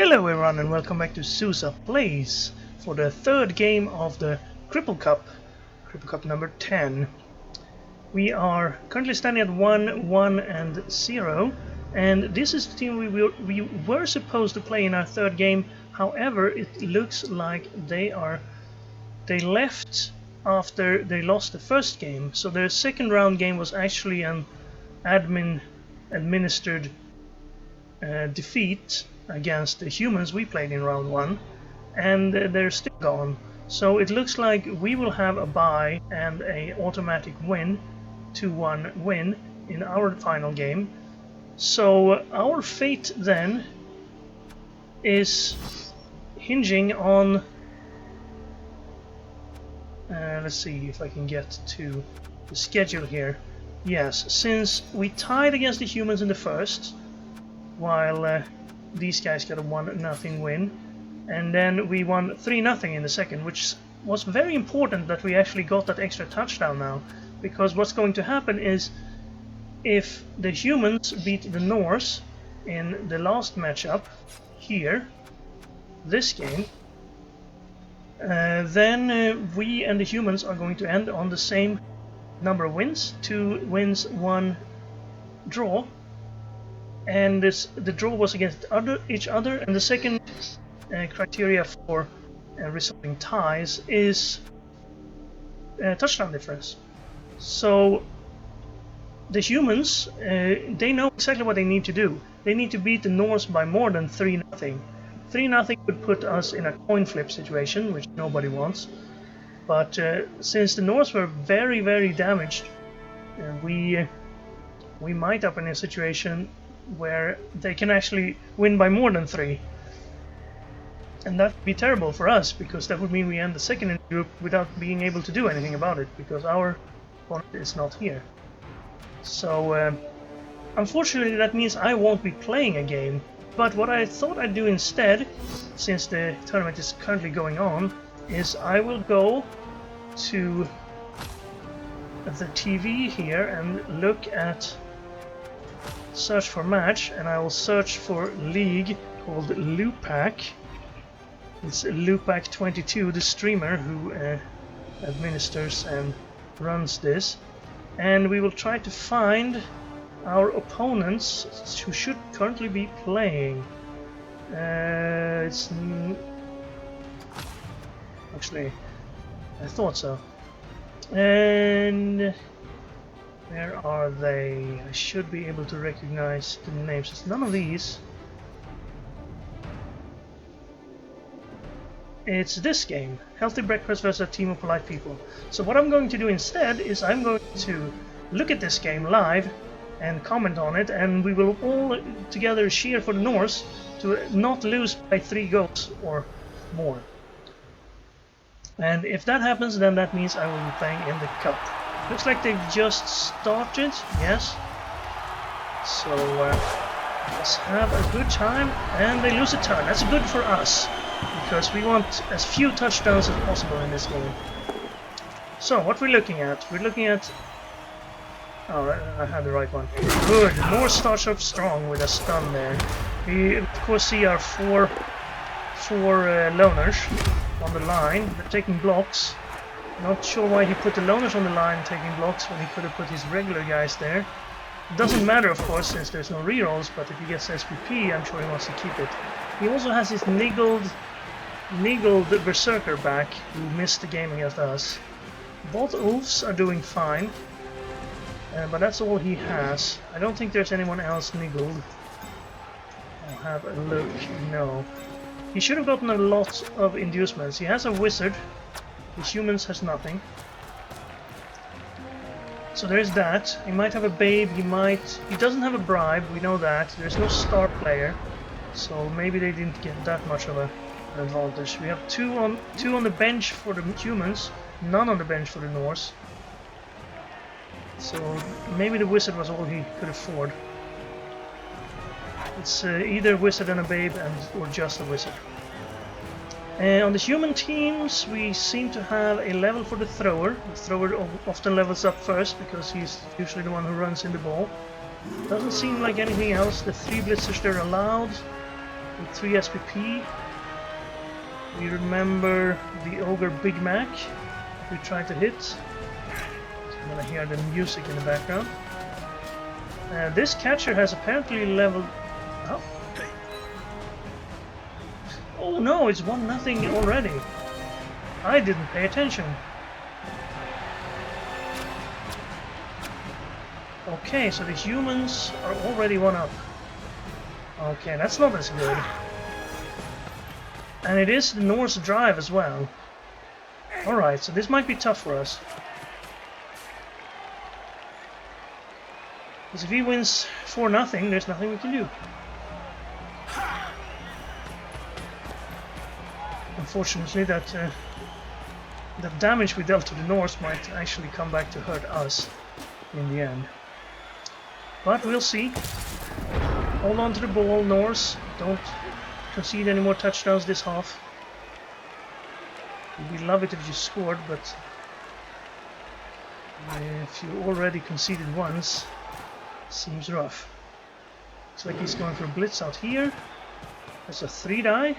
Hello everyone and welcome back to Sousa Plays for the third game of the Cripple Cup number 10. We are currently standing at 1, 1 and 0, and this is the team we were supposed to play in our third game. However, it looks like they left after they lost the first game, so their second round game was actually an administered defeat against the humans we played in round 1, and they're still gone. So it looks like we will have a bye and a automatic win, 2-1 win in our final game. So our fate then is hinging on let's see if I can get to the schedule here. Yes, since we tied against the humans in the first, while these guys got a 1-0 win, and then we won 3-0 in the second, which was very important that we actually got that extra touchdown now, because what's going to happen is if the humans beat the Norse in the last matchup here, this game, then we and the humans are going to end on the same number of wins, 2 wins, 1 draw. And the draw was against each other, and the second criteria for resolving ties is touchdown difference. So the humans, they know exactly what they need to do. They need to beat the Norse by more than 3-0. 3-0 would put us in a coin flip situation, which nobody wants. But since the Norse were very, very damaged, we might up in a situation where they can actually win by more than 3. And that would be terrible for us, because that would mean we end the second in the group without being able to do anything about it, because our opponent is not here. So unfortunately that means I won't be playing a game. But what I thought I'd do instead, since the tournament is currently going on, is I will go to the TV here and look at search for match, and I will search for league called Lupac. It's Lupac22, the streamer who administers and runs this, and we will try to find our opponents who should currently be playing. Actually, I thought so. And where are they? I should be able to recognize the names. It's none of these. It's this game, Healthy Breakfast versus a Team of Polite People. So what I'm going to do instead is I'm going to look at this game live and comment on it, and we will all together cheer for the Norse to not lose by 3 goals or more. And if that happens, then that means I will be playing in the cup. Looks like they've just started, yes. So let's have a good time, and they lose a turn. That's good for us, because we want as few touchdowns as possible in this game. So what we're looking at? We're looking at... Oh, I had the right one. Good. Norse starts off strong with a stun there. We of course see our four loners on the line. They're taking blocks. Not sure why he put the loners on the line taking blocks when he could have put his regular guys there. It doesn't matter, of course, since there's no rerolls, but if he gets SPP, I'm sure he wants to keep it. He also has his niggled berserker back, who missed the game against us. Both Ulfs are doing fine, but that's all he has. I don't think there's anyone else niggled. I'll have a look. No. He should have gotten a lot of inducements. He has a wizard. His humans has nothing. So there's that. He might have a babe, he doesn't have a bribe, we know that. There's no star player, so maybe they didn't get that much of an advantage. We have two on the bench for the humans, none on the bench for the Norse. So maybe the wizard was all he could afford. It's either wizard and a babe or just a wizard. On the human teams, we seem to have a level for the thrower. The thrower often levels up first because he's usually the one who runs in the ball. Doesn't seem like anything else. The 3 blitzers they're allowed. with 3 SPP. We remember the Ogre Big Mac we tried to hit. So I'm gonna hear the music in the background. This catcher has apparently leveled up. Oh no, it's 1-0 already. I didn't pay attention. Okay, so the humans are already 1-up. Okay, that's not as good. And it is the Norse drive as well. Alright, so this might be tough for us. Because if he wins 4-0, there's nothing we can do. Unfortunately, that the damage we dealt to the Norse might actually come back to hurt us in the end. But we'll see. Hold on to the ball, Norse. Don't concede any more touchdowns this half. We'd love it if you scored, but if you already conceded once, seems rough. Looks like he's going for a blitz out here. That's a 3-die.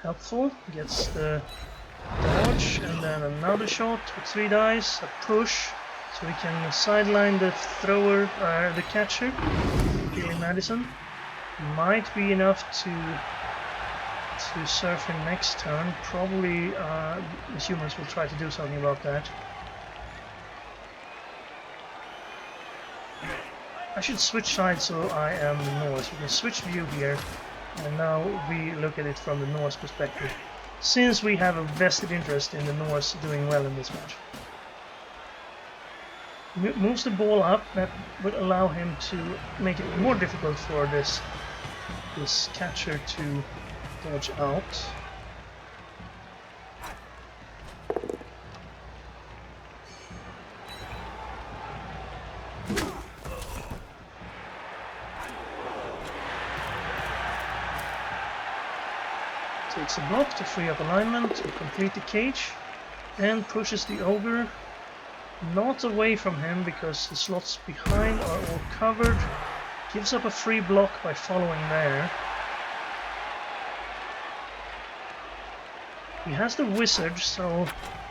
Helpful. Gets the dodge, and then another shot with 3 dice. A push, so we can sideline the thrower, the catcher. Billy Madison. Might be enough to surf him next turn. Probably the humans will try to do something about that. I should switch sides so I am the Norse. We can switch view here, and now we look at it from the Norse perspective, since we have a vested interest in the Norse doing well in this match. Moves the ball up, that would allow him to make it more difficult for this catcher to dodge out. Takes a block to free up alignment to complete the cage, and pushes the Ogre not away from him because the slots behind are all covered. Gives up a free block by following there. He has the Wizard, so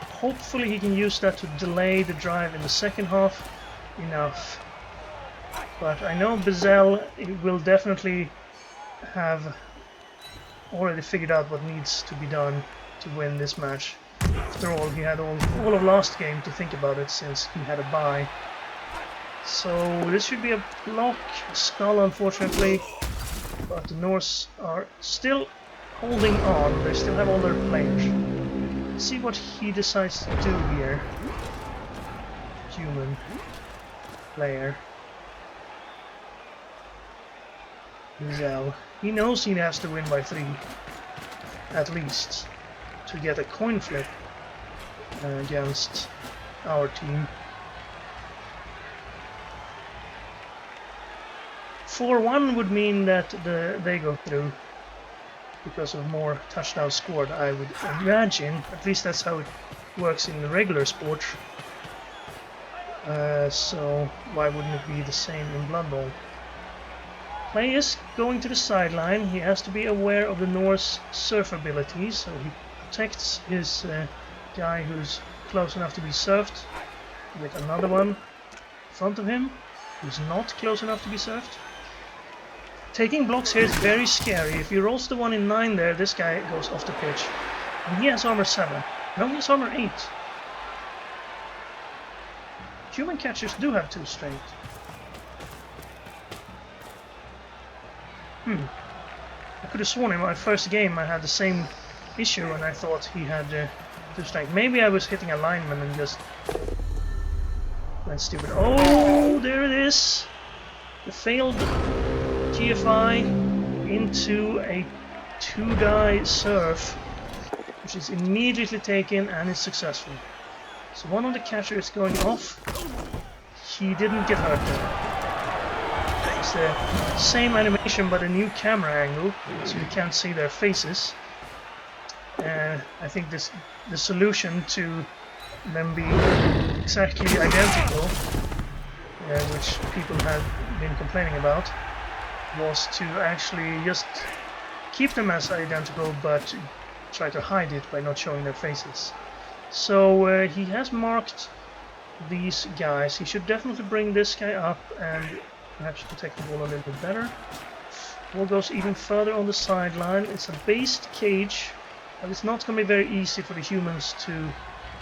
hopefully he can use that to delay the drive in the second half enough. But I know Bezel will definitely have already figured out what needs to be done to win this match. After all, he had all of last game to think about it since he had a bye. So this should be a block, a skull unfortunately, but the Norse are still holding on. They still have all their players. Let's see what he decides to do here. Human player. Zell. He knows he has to win by 3, at least, to get a coin flip against our team. 4-1 would mean that they go through because of more touchdowns scored, I would imagine. At least that's how it works in the regular sport. So why wouldn't it be the same in Blood Bowl? Play is going to the sideline. He has to be aware of the Norse surf ability, so he protects his guy who's close enough to be surfed with another one in front of him who's not close enough to be surfed. Taking blocks here is very scary. If he rolls the 1 in 9 there, this guy goes off the pitch. And he has armor 7. No, he has armor 8. Human catchers do have 2 strength. I could have sworn in my first game I had the same issue and I thought he had 2 strength. Maybe I was hitting a lineman and just went stupid. Oh, there it is! The failed GFI into a 2-die surf, which is immediately taken and is successful. So one of the catchers is going off. He didn't get hurt though. It's the same animation but a new camera angle, so you can't see their faces. I think the solution to them being exactly identical, which people have been complaining about, was to actually just keep them as identical, but try to hide it by not showing their faces. So he has marked these guys. He should definitely bring this guy up and perhaps protect the ball a little bit better. Ball goes even further on the sideline. It's a based cage, but it's not going to be very easy for the humans to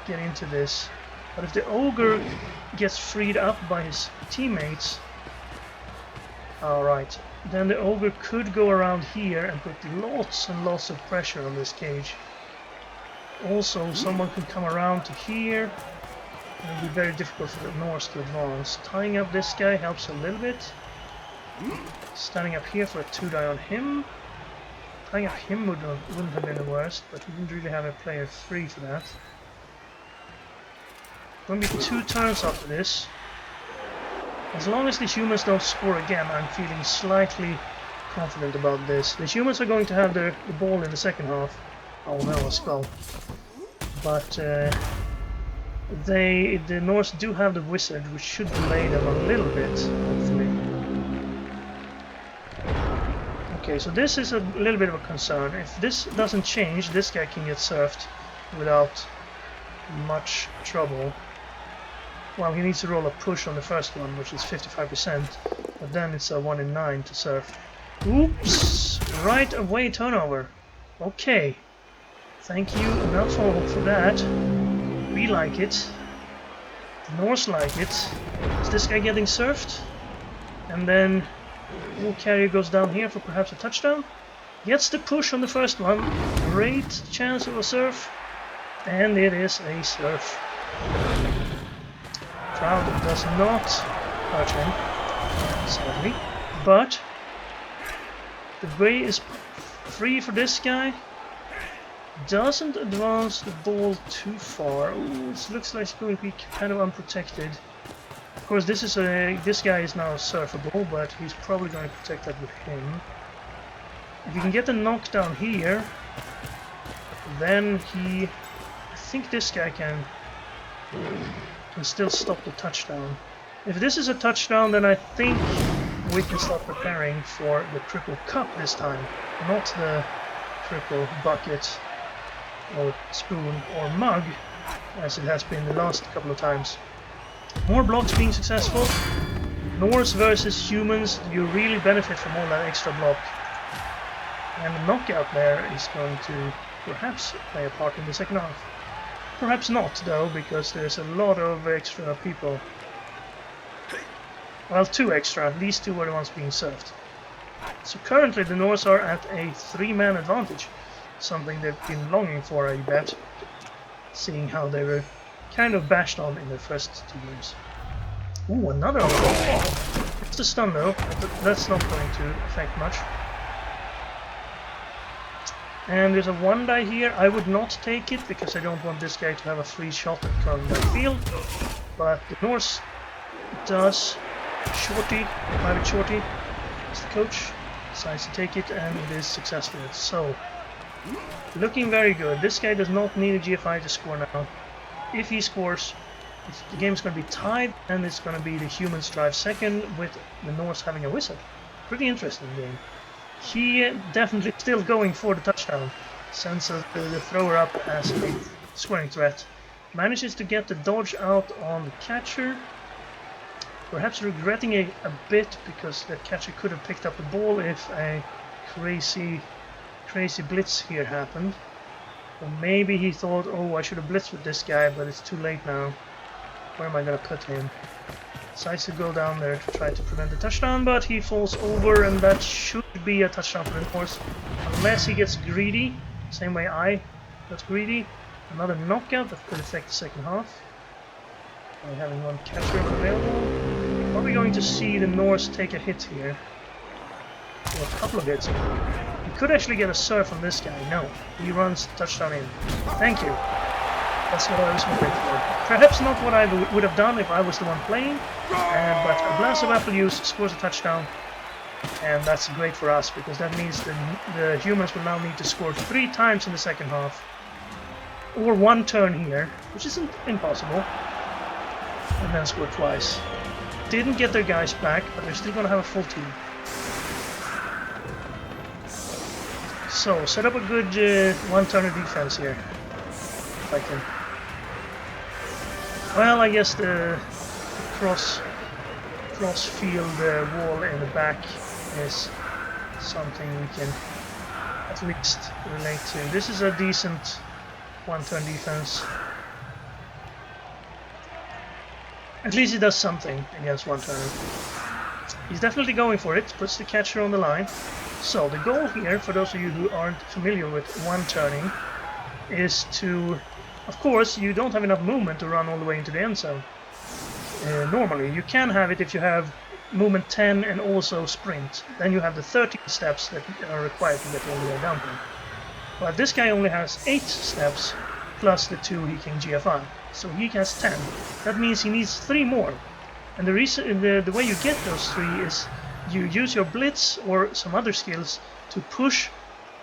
get into this. But if the ogre gets freed up by his teammates, alright, then the ogre could go around here and put lots and lots of pressure on this cage. Also, someone could come around to here. It will be very difficult for the Norse to advance. Tying up this guy helps a little bit. Standing up here for a 2-die on him. Tying up him wouldn't have been the worst, but we didn't really have a player 3 for that. Going to be 2 turns after this. As long as the humans don't score again, I'm feeling slightly confident about this. The humans are going to have the ball in the second half. Oh no, a skull. But the Norse do have the wizard, which should delay them a little bit, hopefully. Okay, so this is a little bit of a concern. If this doesn't change, this guy can get surfed without much trouble. Well, he needs to roll a push on the first one, which is 55%, but then it's a 1 in 9 to surf. Oops! Right away turnover. Okay. Thank you enough for that. We like it. The Norse like it. Is this guy getting surfed? And then the carrier goes down here for perhaps a touchdown. Gets the push on the first one. Great chance of a surf. And it is a surf. Crowd does not hurt him, sadly. But the way is free for this guy. Doesn't advance the ball too far. Ooh, it looks like it's going to be kind of unprotected. Of course, this guy is now surfable, but he's probably going to protect that with him. If you can get the knockdown here, then I think this guy can still stop the touchdown. If this is a touchdown, then I think we can start preparing for the Cripple Cup this time, not the Cripple Bucket or spoon or mug as it has been the last couple of times. More blocks being successful. Norse versus humans, you really benefit from all that extra block. And the knockout there is going to perhaps play a part in the second half. Perhaps not though, because there's a lot of extra people. Well, 2 extra. These 2 were the ones being served. So currently the Norse are at a 3-man advantage. Something they've been longing for, I bet. Seeing how they were kind of bashed on in their first 2 games. Ooh, another one. It's a stun though, but that's not going to affect much. And there's a 1-die here. I would not take it because I don't want this guy to have a free shot at curling that field. But the Norse does. Shorty, Private Shorty, is the coach, decides to take it, and it is successful. So, looking very good. This guy does not need a GFI to score now. If he scores, the game's going to be tied, and it's going to be the humans drive second with the Norse having a wizard. Pretty interesting game. He definitely still going for the touchdown. Sends the thrower up as a scoring threat. Manages to get the dodge out on the catcher. Perhaps regretting a bit because the catcher could have picked up the ball if a crazy blitz here happened. Or maybe he thought, oh, I should have blitzed with this guy, but it's too late now. Where am I going to put him? Decides to go down there to try to prevent the touchdown, but he falls over, and that should be a touchdown for the Norse. Unless he gets greedy, same way I got greedy. Another knockout that could affect the second half. By having 1 catcher available. Are we going to see the Norse take a hit here? Or a couple of hits. He could actually get a surf on this guy. No, he runs touchdown in. Thank you. That's what I was hoping for. Perhaps not what I would have done if I was the one playing, but a blast of apple juice scores a touchdown, and that's great for us because that means the humans will now need to score 3 times in the second half, or 1 turn here, which isn't impossible, and then score twice. Didn't get their guys back, but they're still going to have a full team. So, set up a good one-turner defense here. If I can. Well, I guess the cross field wall in the back is something we can at least relate to. This is a decent one-turn defense. At least he does something against one-turner. He's definitely going for it, puts the catcher on the line. So the goal here, for those of you who aren't familiar with one-turning, is to, of course, you don't have enough movement to run all the way into the end zone. Normally, you can have it if you have movement 10 and also sprint. Then you have the 13 steps that are required to get all the way down here. But this guy only has 8 steps, plus the 2 he can GFI. So he has 10. That means he needs 3 more. And the reason, the way you get those 3 is you use your blitz or some other skills to push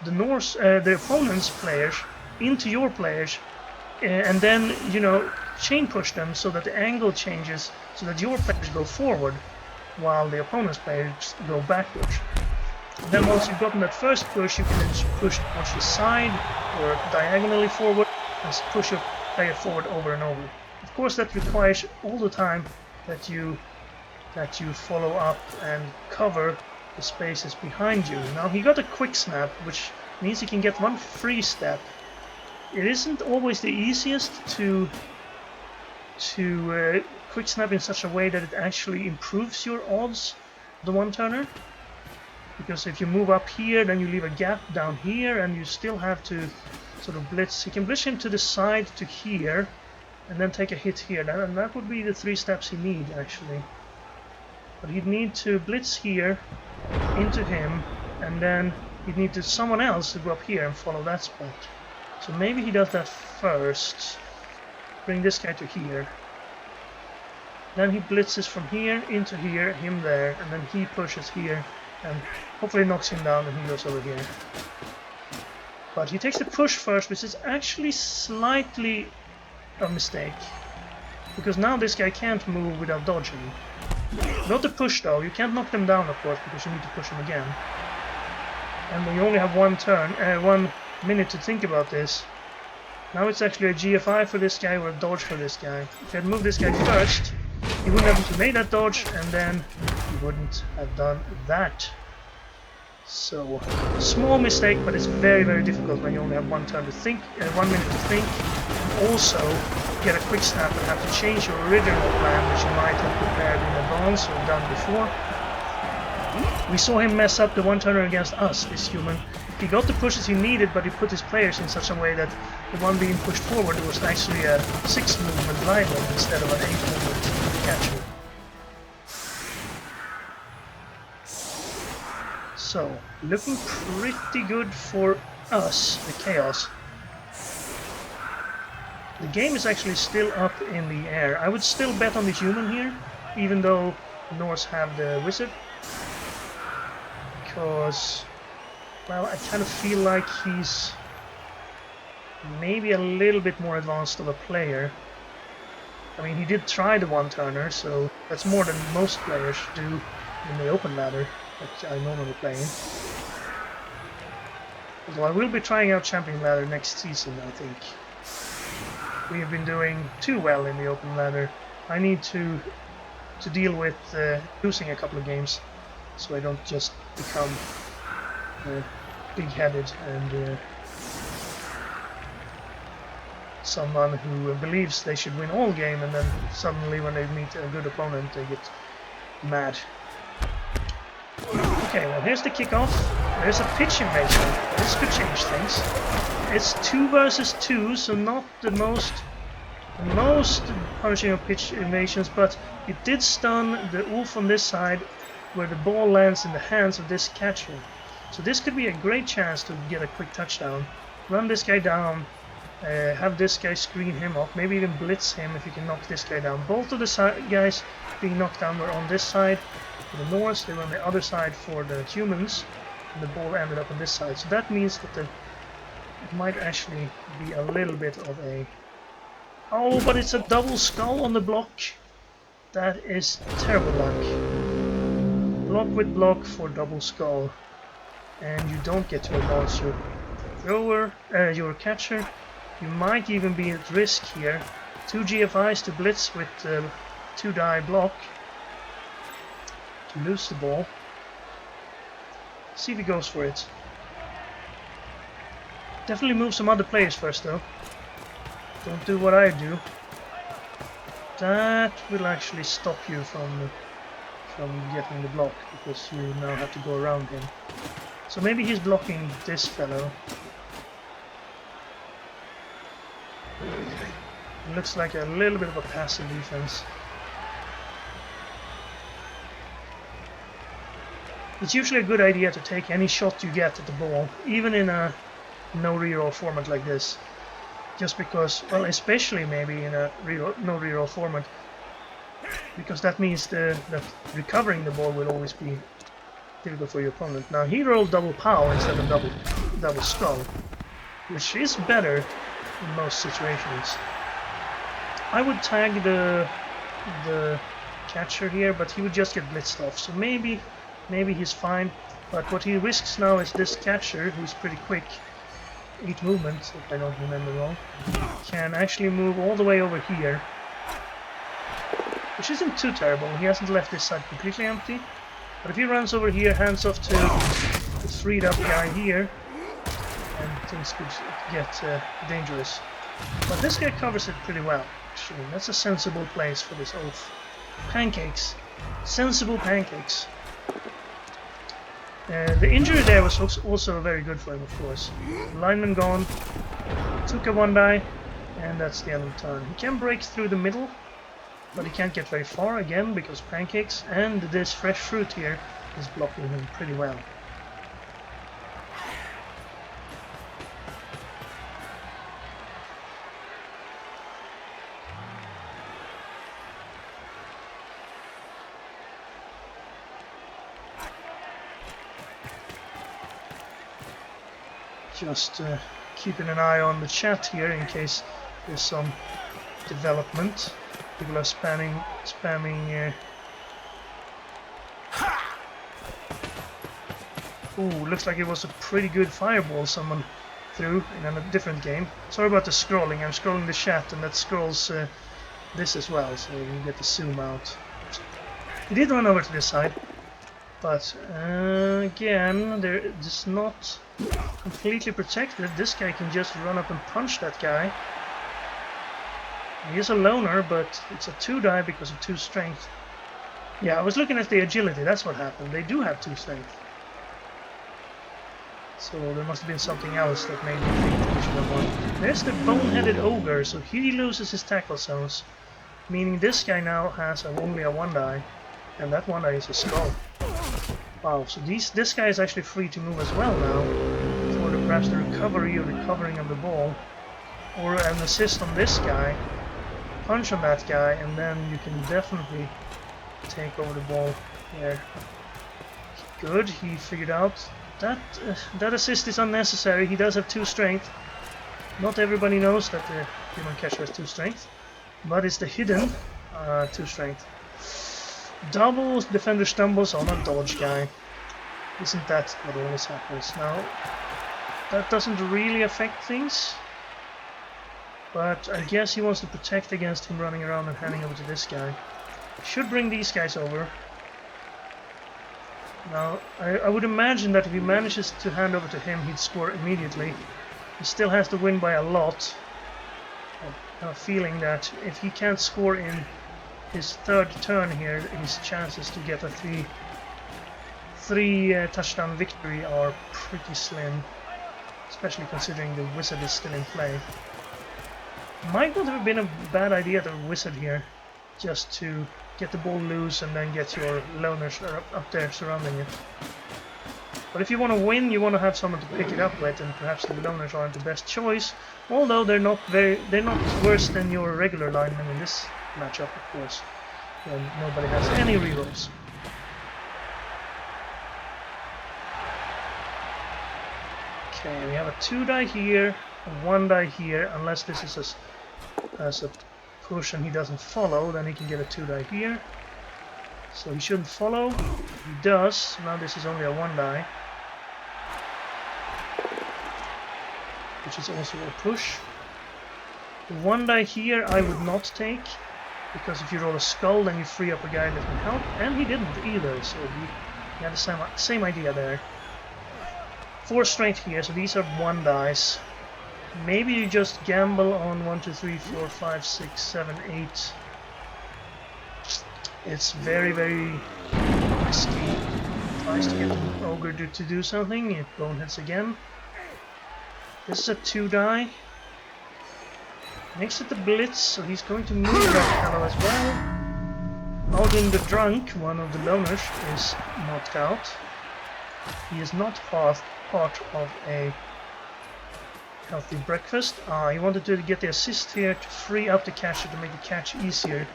the opponent's players into your players, and then, you know, chain push them so that the angle changes, so that your players go forward while the opponent's players go backwards. And then once you've gotten that first push, you can then push towards the side or diagonally forward and push your player forward over and over. Of course, that requires all the time that you follow up and cover the spaces behind you. Now he got a quick snap, which means he can get 1 free step. It isn't always the easiest to quick snap in such a way that it actually improves your odds, the one-turner. Because if you move up here, then you leave a gap down here, and you still have to sort of blitz. You can blitz him to the side to here, and then take a hit here. And that would be the 3 steps he needs, actually. But he'd need to blitz here into him, and then he'd need someone else to go up here and follow that spot. So maybe he does that first. Bring this guy to here. Then he blitzes from here into here, him there, and then he pushes here and hopefully knocks him down and he goes over here. But he takes the push first, which is actually slightly a mistake. Because now this guy can't move without dodging. Not the push though, you can't knock them down of course, because you need to push them again. And you only have 1 minute to think about this. Now it's actually a GFI for this guy or a dodge for this guy. If you had moved this guy first, he wouldn't have made that dodge, and then he wouldn't have done that. So, small mistake, but it's very, very difficult when you only have 1 turn to think, 1 minute to think, and also get a quick snap and have to change your original plan, which you might have prepared in advance or done before. We saw him mess up the 1-turner against us, this human. He got the pushes he needed, but he put his players in such a way that the one being pushed forward was actually a 6 movement lineman instead of an 8 movement catcher. So, looking pretty good for us, the Chaos. The game is actually still up in the air. I would still bet on the human here, even though the Norse have the wizard. Because, well, I kind of feel like he's maybe a little bit more advanced of a player. I mean, he did try the 1-turner, so that's more than most players do in the open ladder that I normally play in. Although I will be trying out Champion Ladder next season, I think. We have been doing too well in the open ladder. I need to deal with losing a couple of games, so I don't just become big-headed and someone who believes they should win all game, and then suddenly when they meet a good opponent they get mad. Okay, well here's the kickoff. There's a pitch invasion. This could change things. It's 2 versus 2, so not the most punishing of pitch invasions, but it did stun the wolf on this side, where the ball lands in the hands of this catcher. So this could be a great chance to get a quick touchdown. Run this guy down, have this guy screen him off, maybe even blitz him if you can knock this guy down. Both of the guys being knocked down were on this side for the Norse, they were on the other side for the humans, and the ball ended up on this side. So that means that it might actually be a little bit of a... Oh, but it's a double skull on the block. That is terrible luck. Block with block for double skull. and you don't get to advance your thrower, your catcher. You might even be at risk here. 2 GFIs to blitz with 2 die block to lose the ball. See if he goes for it. Definitely move some other players first though. Don't do what I do. That will actually stop you from getting the block, because you now have to go around him. So maybe he's blocking this fellow. It looks like a little bit of a passive defense. It's usually a good idea to take any shot you get at the ball, even in a no reroll format like this. Just because, well, especially maybe in a no reroll format, because that means that recovering the ball will always be difficult for your opponent. Now he rolled double pow instead of double skull, which is better in most situations. I would tag the catcher here, but he would just get blitzed off. So maybe he's fine. But what he risks now is this catcher, who's pretty quick. 8 movements, if I don't remember wrong, can actually move all the way over here, which isn't too terrible. He hasn't left this side completely empty, but if he runs over here, hands off to the freed up guy here, and things could get dangerous. But this guy covers it pretty well, actually. That's a sensible place for this oath. Pancakes. Sensible pancakes. The injury there was also very good for him, of course. Lineman gone, took a 1 die, and that's the end of the turn. He can break through the middle, but he can't get very far again because pancakes, and this fresh fruit here is blocking him pretty well. Just keeping an eye on the chat here in case there's some development. People are spamming. Ooh, looks like it was a pretty good fireball someone threw in a different game. Sorry about the scrolling. I'm scrolling the chat, and that scrolls this as well, so you get the zoom out. He did run over to this side, but again, it's not completely protected. This guy can just run up and punch that guy. He is a loner, but it's a 2 die because of 2 strength. Yeah, I was looking at the agility, that's what happened. They do have 2 strength. So there must have been something else that made me think they should have 1. There's the boneheaded ogre, so he loses his tackle zones. Meaning this guy now has only a 1 die, and that 1 die is a skull. Wow, so this guy is actually free to move as well now, for perhaps the recovery or recovering of the ball, or an assist on this guy, punch on that guy, and then you can definitely take over the ball here. Good, he figured out that that assist is unnecessary. He does have 2 strength. Not everybody knows that the human catcher has 2 strength, but it's the hidden 2 strength. Double defender stumbles on a dodge guy. Isn't that what always happens? Now, that doesn't really affect things, but I guess he wants to protect against him running around and handing over to this guy. Should bring these guys over. Now, I would imagine that if he manages to hand over to him, he'd score immediately. He still has to win by a lot. I have a feeling that if he can't score in his 3rd turn here, his chances to get a 3 touchdown victory are pretty slim, especially considering the wizard is still in play. Might not have been a bad idea to wizard here, just to get the ball loose and then get your loners up there surrounding it. But if you want to win, you want to have someone to pick it up with, and perhaps the loners aren't the best choice, although they're not worse than your regular linemen in this matchup, of course, when nobody has any rerolls. Okay, we have a 2 die here, a 1 die here, unless this is as a push and he doesn't follow, then he can get a 2 die here. So he shouldn't follow. He does. Now this is only a 1 die. which is also a push. The 1 die here I would not take, because if you roll a skull then you free up a guy that can help, and he didn't either, so he had the same idea there. 4 strength here, so these are 1 dice. Maybe you just gamble on 1, 2, 3, 4, 5, 6, 7, 8. It's very, very risky. Tries to get the ogre to do something, it boneheads again. This is a 2 die. Makes it the blitz, so he's going to move that panel as well. Alden the Drunk, one of the loners, is knocked out. He is not part of a healthy breakfast. He wanted to get the assist here to free up the catcher to make the catch easier.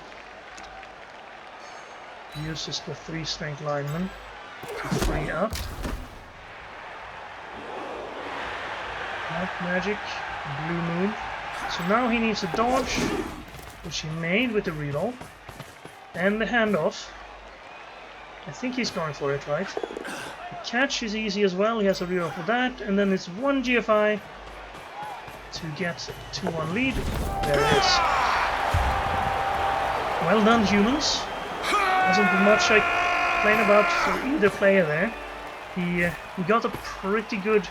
He uses the 3 strength lineman to free up. Black magic, blue moon. So now he needs a dodge, which he made with the reroll, and the handoff. I think he's going for it, right? The catch is easy as well, he has a reroll for that, and then it's 1 GFI to get 2-1 lead. There it is. Well done, humans. Wasn't much I complain about for either player there. He got a pretty good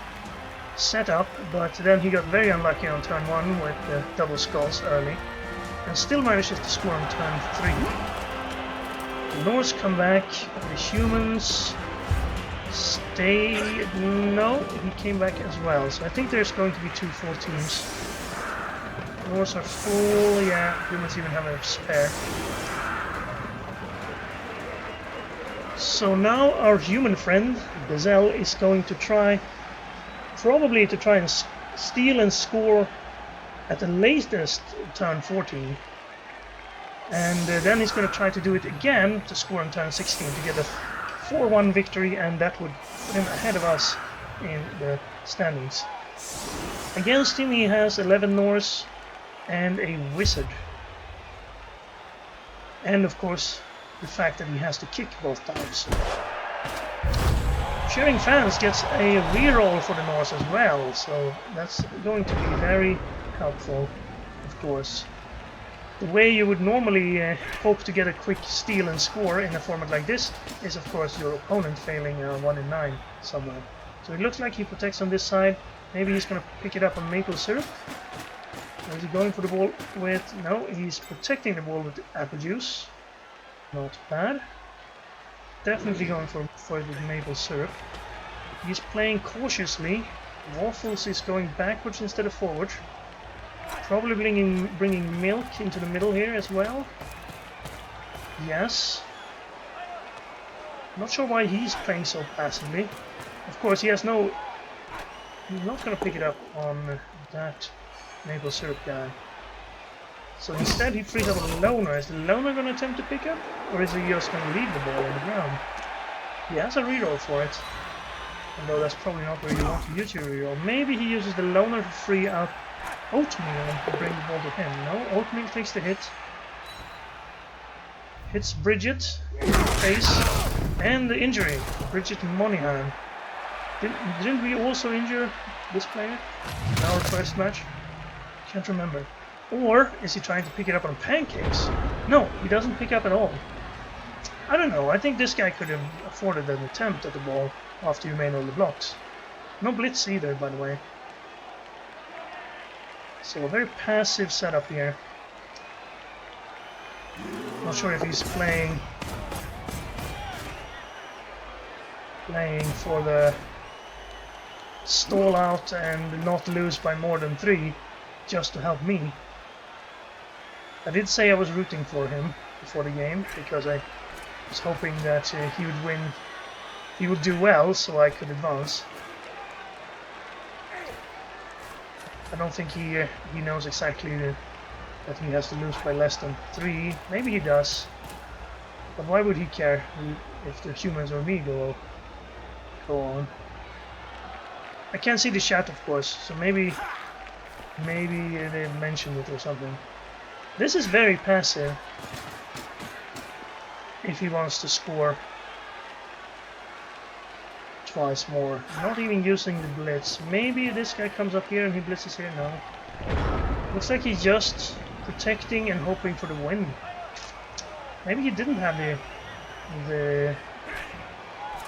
setup, but then he got very unlucky on turn 1 with the double skulls early, and still manages to score on turn 3. The Norse come back, the humans stay... no, he came back as well, so I think there's going to be 2 full teams. The Norse are full, yeah, humans even have a spare. So now our human friend, Gazelle, is going to try and steal and score at the latest turn 14, and then he's going to try to do it again to score on turn 16 to get a 4-1 victory, and that would put him ahead of us in the standings. Against him he has 11 Norse and a wizard, and of course the fact that he has to kick both times. Cheering Fans gets a reroll for the Norse as well, so that's going to be very helpful, of course. The way you would normally hope to get a quick steal and score in a format like this is, of course, your opponent failing 1 in 9 somewhere. So it looks like he protects on this side. Maybe he's going to pick it up on maple syrup. Or is he going for the ball with... no, he's protecting the ball with apple juice. Not bad. Definitely going for the maple syrup. He's playing cautiously. Waffles is going backwards instead of forward. Probably bringing milk into the middle here as well. Yes. Not sure why he's playing so passively. Of course, he has no... he's not going to pick it up on that maple syrup guy. So instead he frees up a loner. Is the loner going to attempt to pick up? Or is he just going to leave the ball on the ground? He has a reroll for it. Although that's probably not where you want to use your reroll. Maybe he uses the loner to free up Oatmeal to bring the ball to him. No, Oatmeal takes the hit. Hits Bridget in the face. And the injury. Bridget Monaghan. Didn't we also injure this player in our first match? Can't remember. Or is he trying to pick it up on pancakes? No, he doesn't pick up at all. I don't know, I think this guy could have afforded an attempt at the ball after you made all the blocks. No blitz either, by the way. So a very passive setup here. Not sure if he's playing for the stall out and not lose by more than 3 just to help me. I did say I was rooting for him before the game because I was hoping that he would win, he would do well so I could advance. I don't think he knows exactly that he has to lose by less than 3. Maybe he does, but why would he care if the humans or me go on? I can't see the chat, of course, so maybe they mentioned it or something. This is very passive if he wants to score. twice more. Not even using the blitz. Maybe this guy comes up here and he blitzes here. No. Looks like he's just protecting and hoping for the win. Maybe he didn't have the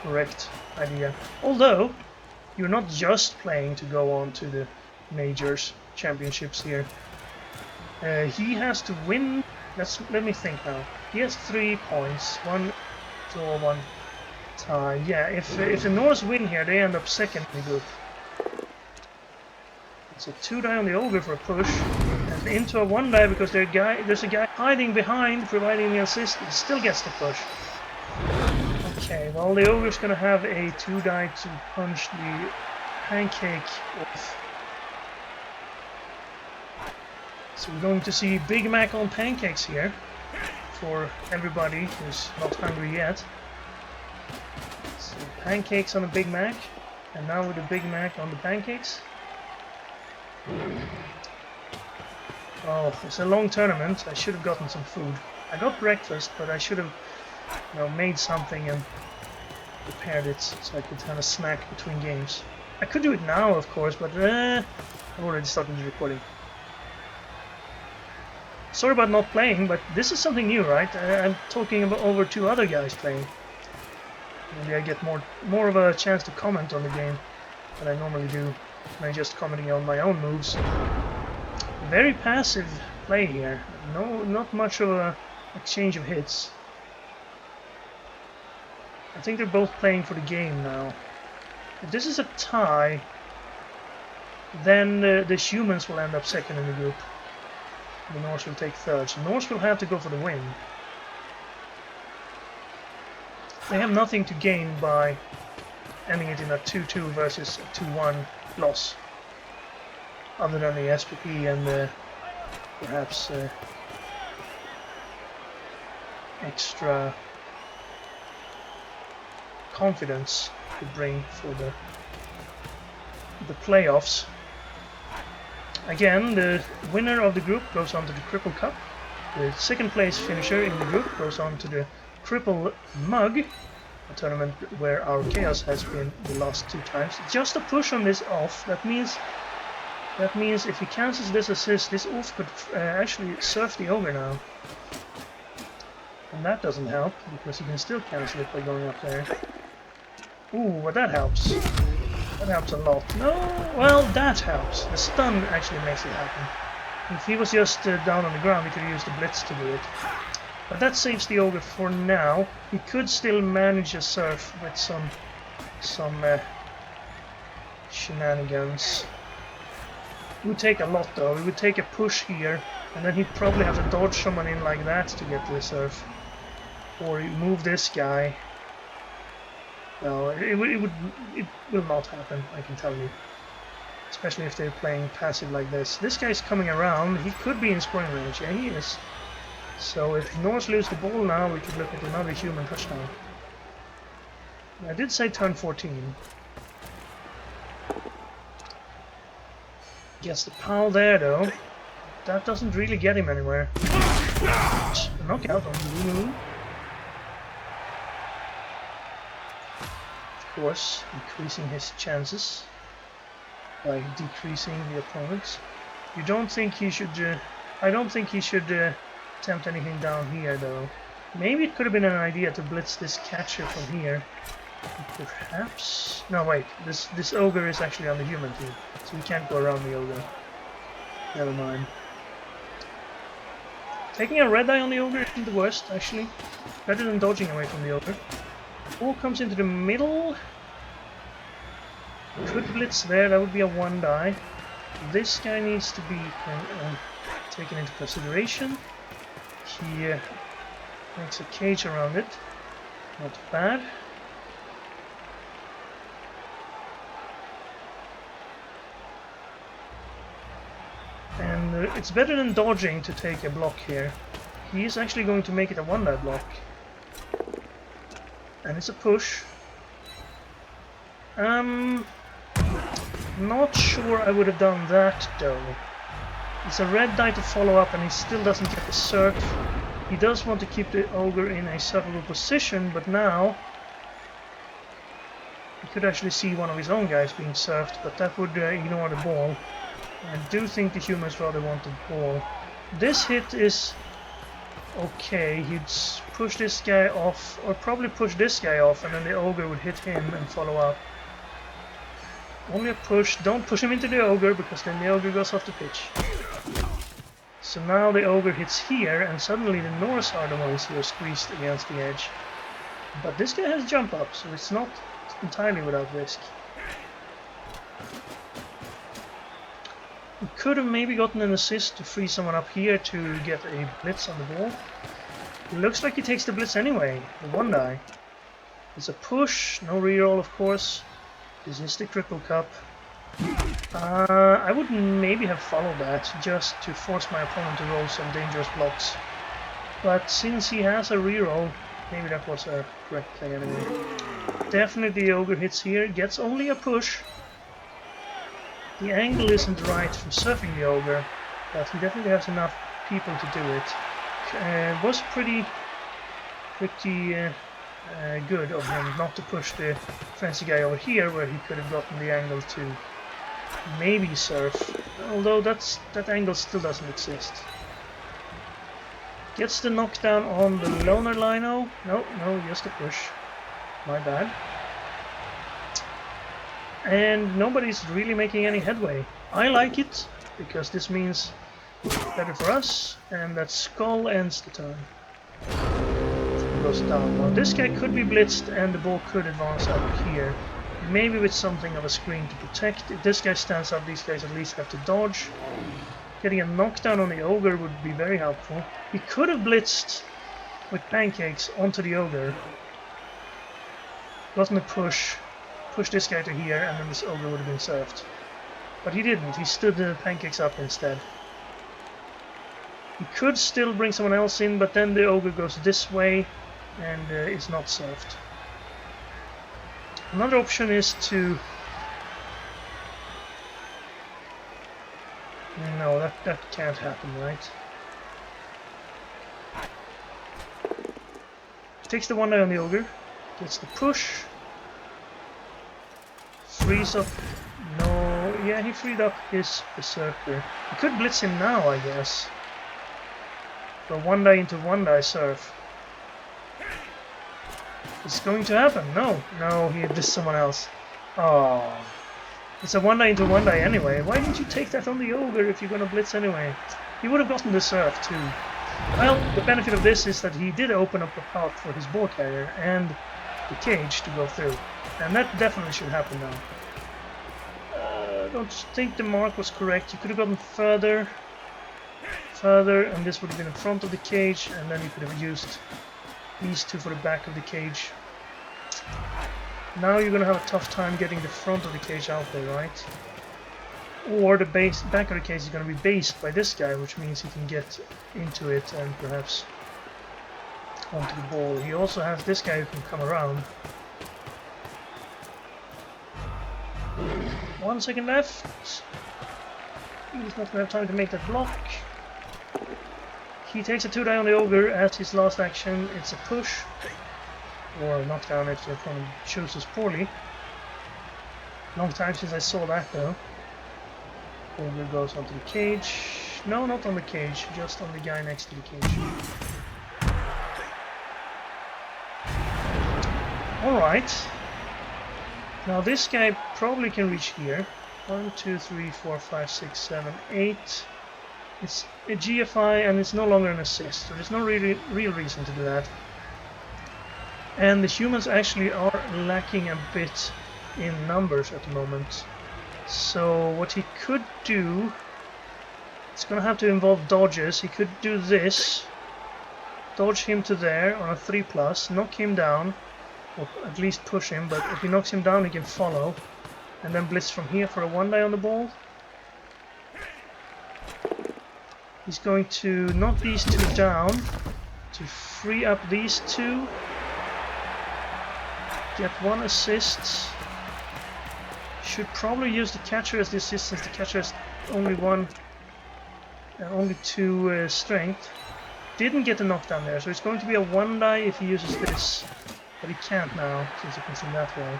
correct idea. Although, you're not just playing to go on to the majors, championships here. He has to win. Let me think now. He has 3 points. 1 draw, 1 tie. Yeah, if the Norse win here, they end up second in the group. It's a 2-die on the ogre for a push, and into a 1-die because there's a guy hiding behind, providing the assist. He still gets the push. Okay, well the ogre's gonna have a 2-die to punch the pancake off. So we're going to see Big Mac on pancakes here for everybody who's not hungry yet. So pancakes on a Big Mac, and now with the Big Mac on the pancakes. Oh, it's a long tournament. I should have gotten some food. I got breakfast, but I should have, made something and prepared it so I could have a snack between games. I could do it now, of course, but I've already started the recording. Sorry about not playing, but this is something new, right? I'm talking about over 2 other guys playing. Maybe I get more of a chance to comment on the game than I normally do. I'm just commenting on my own moves. Very passive play here. Not much of a exchange of hits. I think they're both playing for the game now. If this is a tie, then the humans will end up second in the group. The Norse will take third. So Norse will have to go for the win. They have nothing to gain by ending it in a 2-2 versus a 2-1 loss, other than the SPP and perhaps extra confidence to bring for the playoffs. Again, the winner of the group goes on to the Cripple Cup. The second place finisher in the group goes on to the Cripple Mug, a tournament where our Chaos has been the last 2 times. Just a push on this off. That means if he cancels this assist, this off could actually surf the ogre now. And that doesn't help, because he can still cancel it by going up there. Ooh, but that helps. That helps a lot. No, well, that helps. The stun actually makes it happen. If he was just down on the ground, he could use the blitz to do it. But that saves the ogre for now. He could still manage a surf with some shenanigans. It would take a lot though. It would take a push here, and then he'd probably have to dodge someone in like that to get to the surf. Or move this guy. No, it will not happen, I can tell you. Especially if they're playing passive like this. This guy's coming around. He could be in scoring range. Yeah, he is. So if Norse lose the ball now, we could look at another human touchdown. I did say turn 14. Gets the pal there though. That doesn't really get him anywhere. Knockout on Lulu. Of course, increasing his chances by decreasing the opponents. You don't think he should... I don't think he should attempt anything down here though. Maybe it could have been an idea to blitz this catcher from here. Perhaps... No, wait. This ogre is actually on the human team, so we can't go around the ogre. Never mind. Taking a red eye on the ogre isn't the worst, actually. Better than dodging away from the ogre. Ball comes into the middle. Could blitz there, that would be a 1-die. This guy needs to be taken into consideration. He makes a cage around it. Not bad. And it's better than dodging to take a block here. He's actually going to make it a 1-die block. And it's a push. Not sure I would have done that though. It's a red die to follow up and he still doesn't get the surf. He does want to keep the ogre in a surfable position, but now he could actually see one of his own guys being surfed, but that would ignore the ball. I do think the humans rather want the ball. This hit is okay. He'd push this guy off, or probably push this guy off, and then the ogre would hit him and follow up. Only a push. Don't push him into the ogre, because then the ogre goes off the pitch. So now the ogre hits here, and suddenly the Norse are the ones who are squeezed against the edge. But this guy has jump up, so it's not entirely without risk. We could have maybe gotten an assist to free someone up here to get a blitz on the ball. It looks like he takes the blitz anyway, the one die. It's a push, no reroll of course. This is the Cripple Cup. I would maybe have followed that just to force my opponent to roll some dangerous blocks. But since he has a reroll, maybe that was a correct play anyway. Definitely the ogre hits here, gets only a push. The angle isn't right for surfing the ogre, but he definitely has enough people to do it. Was pretty good of him not to push the fancy guy over here, where he could have gotten the angle to maybe surf, although that angle still doesn't exist. Gets the knockdown on the loner lino. No, just a push. My bad. And nobody's really making any headway. I like it, because this means better for us, and that skull ends the turn. Goes down. Well, this guy could be blitzed, and the ball could advance up here. Maybe with something of a screen to protect. If this guy stands up, these guys at least have to dodge. Getting a knockdown on the ogre would be very helpful. He could have blitzed with pancakes onto the ogre. Gotten a push. Push this guy to here, and then this ogre would have been surfed. But he didn't, he stood the pancakes up instead. He could still bring someone else in, but then the ogre goes this way and is not surfed. Another option is to... No, that can't happen, right? Takes the one die on the ogre, gets the push. Frees up... No... Yeah, he freed up his berserker. He could blitz him now, I guess. For one die into one die surf. It's going to happen. No, he did someone else. Oh. It's a one die into one die anyway. Why didn't you take that on the ogre if you're gonna blitz anyway? He would have gotten the surf too. Well, the benefit of this is that he did open up a path for his ball carrier and the cage to go through. And that definitely should happen now. I don't think the mark was correct. You could have gotten further, and this would have been in front of the cage, and then you could have used these two for the back of the cage. Now you're going to have a tough time getting the front of the cage out there, right? Or the back of the cage is going to be based by this guy, which means he can get into it and perhaps onto the ball. He also has this guy who can come around. 1 second left. He's not going to have time to make that block. He takes a 2 die on the ogre as his last action. It's a push. Or knockdown if the opponent chooses poorly. Long time since I saw that though. Ogre goes onto the cage. No, not on the cage, just on the guy next to the cage. Alright. Now this guy probably can reach here. 1, 2, 3, 4, 5, 6, 7, 8. It's a GFI and it's no longer an assist, so there's no real reason to do that. And the humans actually are lacking a bit in numbers at the moment. So what he could do, it's gonna have to involve dodges. He could do this, dodge him to there on a 3+, knock him down, or at least push him, but if he knocks him down he can follow, and then blitz from here for a 1 die on the ball. He's going to knock these two down to free up these two, get 1 assist. Should probably use the catcher as the assist since the catcher has only 2 strength. Didn't get the knockdown there, so it's going to be a 1 die if he uses this, but he can't now since he can swing that way.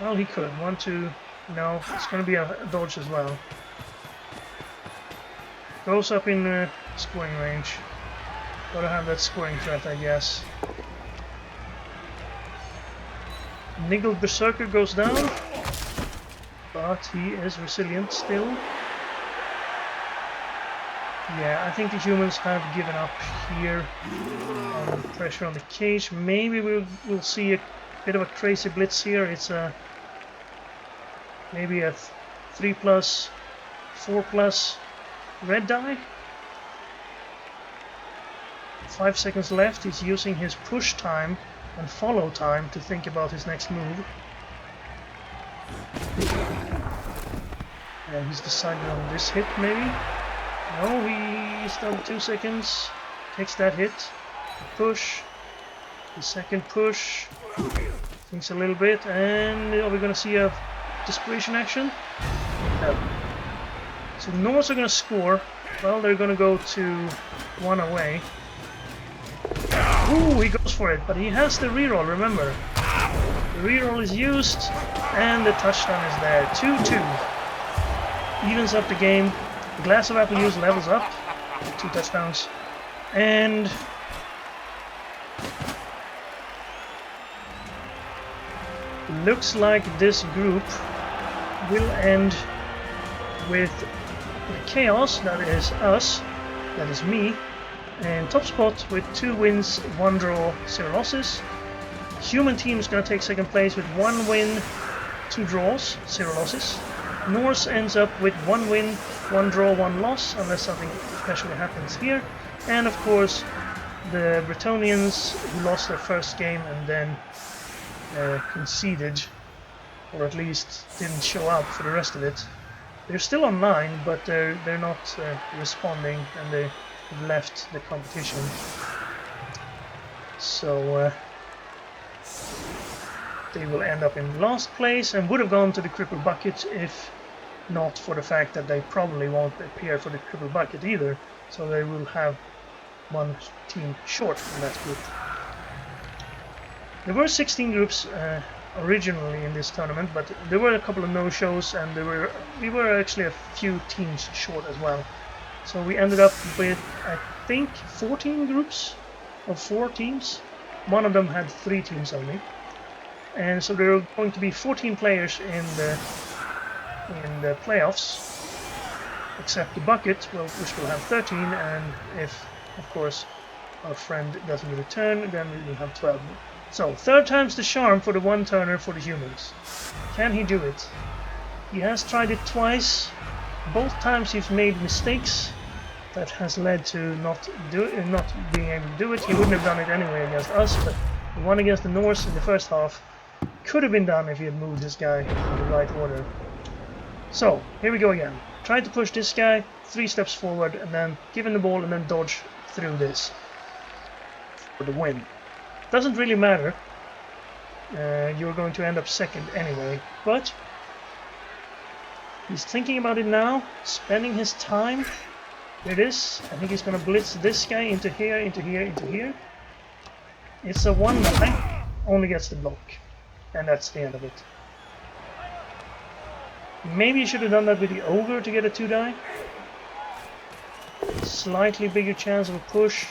Well, he could. 1, 2. No, it's going to be a dodge as well. Goes up in scoring range. Gotta have that scoring threat, I guess. Niggled Berserker goes down, but he is resilient still. Yeah, I think the humans have given up here on pressure on the cage. Maybe we'll see a bit of a crazy blitz here. It's maybe a 3+, 4+ red die. 5 seconds left. He's using his push time and follow time to think about his next move. And he's decided on this hit, maybe. No, he's done 2 seconds. Takes that hit. The push. The second push. Thinks a little bit, and are we gonna see a desperation action? No. So the Norse are gonna score. Well, they're gonna go to 1 away. Ooh, he goes for it, but he has the reroll, remember. The reroll is used, and the touchdown is there. 2-2. Evens up the game. The Glass of Apple use levels up. 2 touchdowns. And looks like this group will end with the chaos, that is us, that is me, and top spot with 2 wins, 1 draw, 0 losses. Human team is going to take second place with 1 win, 2 draws, 0 losses. Norse ends up with 1 win, 1 draw, 1 loss, unless something especially happens here. And of course, the Bretonians, who lost their first game and then conceded, or at least didn't show up for the rest of it. They're still online, but they're not responding, and they've left the competition. So they will end up in last place and would have gone to the Cripple Bucket if not for the fact that they probably won't appear for the Cripple Bucket either. So they will have 1 team short in that group. There were 16 groups originally in this tournament, but there were a couple of no-shows, and we were actually a few teams short as well. So we ended up with, I think, 14 groups of 4 teams. One of them had 3 teams only, and so there are going to be 14 players in the playoffs, except the bucket, which will have 13, and if, of course, our friend doesn't return, then we will have 12. So, 3rd time's the charm for the 1-turner for the humans. Can he do it? He has tried it twice. Both times he's made mistakes that has led to not being able to do it. He wouldn't have done it anyway against us, but the one against the Norse in the first half could have been done if he had moved this guy in the right order. So, here we go again. Tried to push this guy 3 steps forward, and then give him the ball and then dodge through this for the win. Doesn't really matter. You're going to end up second anyway, but he's thinking about it now, spending his time. Here it is. I think he's going to blitz this guy into here, into here, into here. It's a 1-9, only gets the block, and that's the end of it. Maybe you should have done that with the Ogre to get a 2-die. Slightly bigger chance of a push.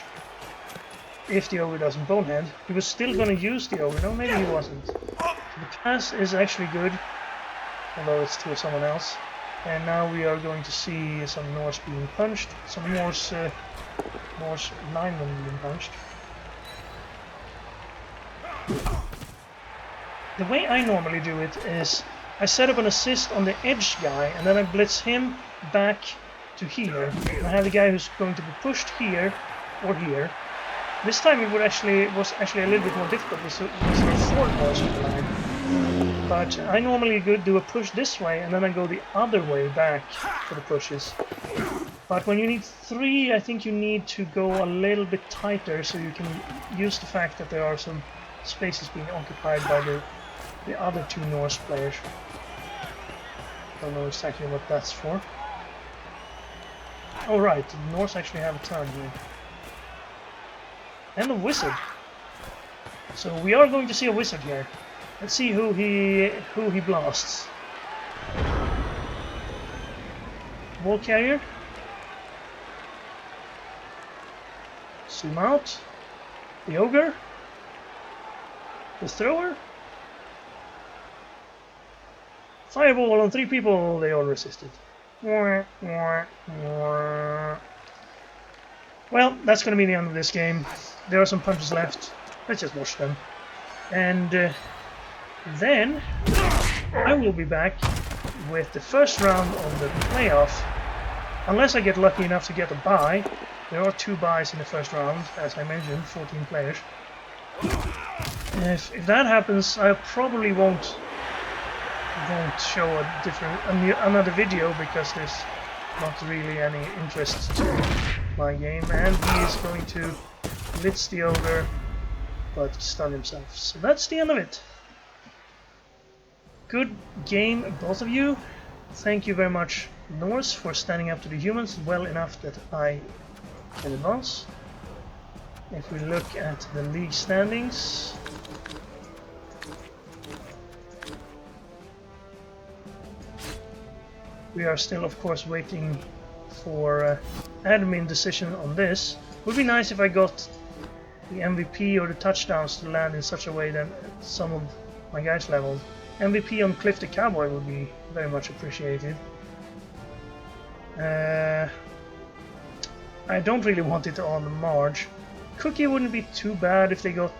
If the Ogre doesn't bonehead. He was still going to use the Ogre. No, maybe he wasn't. The pass is actually good, although it's to someone else. And now we are going to see some Norse being punched, some Norse linemen being punched. The way I normally do it is I set up an assist on the edge guy, and then I blitz him back to here. And I have the guy who's going to be pushed here or here. This time it was actually a little bit more difficult because there were 4 Norse on the line. But I normally do a push this way, and then I go the other way back for the pushes. But when you need 3, I think you need to go a little bit tighter, so you can use the fact that there are some spaces being occupied by the other 2 Norse players. Don't know exactly what that's for. Oh right, the Norse actually have a turn here. And a wizard. So we are going to see a wizard here. Let's see who he blasts. Ball carrier. Zoom out. The ogre. The thrower. Fireball on 3 people. They all resisted. Well, that's going to be the end of this game. There are some punches left. Let's just watch them. And then I will be back with the first round of the playoff. Unless I get lucky enough to get a bye. There are 2 byes in the first round, as I mentioned, 14 players. If that happens, I probably won't show another video because there's not really any interest to my game, and he is going to blitz the ogre but stun himself. So that's the end of it. Good game, both of you. Thank you very much, Norse, for standing up to the humans well enough that I can advance. If we look at the league standings, we are still, of course, waiting for admin decision on this. Would be nice if I got the MVP or the touchdowns to land in such a way that some of my guys leveled. MVP on Cliff the Cowboy would be very much appreciated. I don't really want it on Marge. Cookie wouldn't be too bad if they got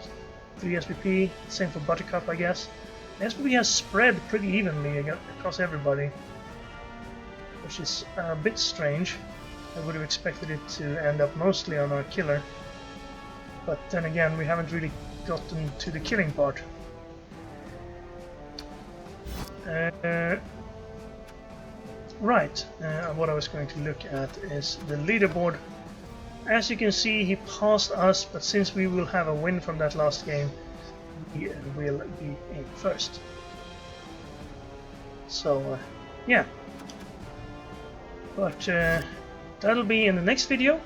3 SPP. Same for Buttercup, I guess. SPP has spread pretty evenly across everybody, which is a bit strange. I would have expected it to end up mostly on our killer. But then again, we haven't really gotten to the killing part. Right, what I was going to look at is the leaderboard. As you can see, he passed us, but since we will have a win from that last game, we will be in first. So, yeah. But that'll be in the next video.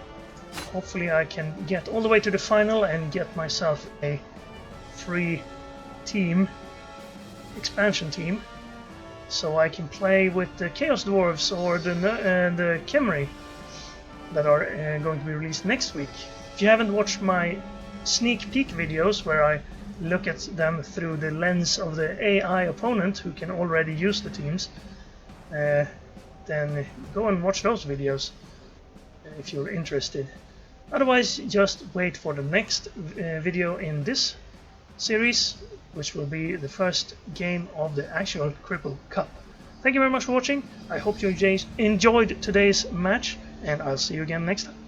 Hopefully I can get all the way to the final and get myself a free team, expansion team, so I can play with the Chaos Dwarves or the Khemri that are going to be released next week. If you haven't watched my sneak peek videos where I look at them through the lens of the AI opponent who can already use the teams, then go and watch those videos if you're interested. Otherwise, just wait for the next video in this series, which will be the first game of the actual Cripple Cup. Thank you very much for watching. I hope you enjoyed today's match, and I'll see you again next time.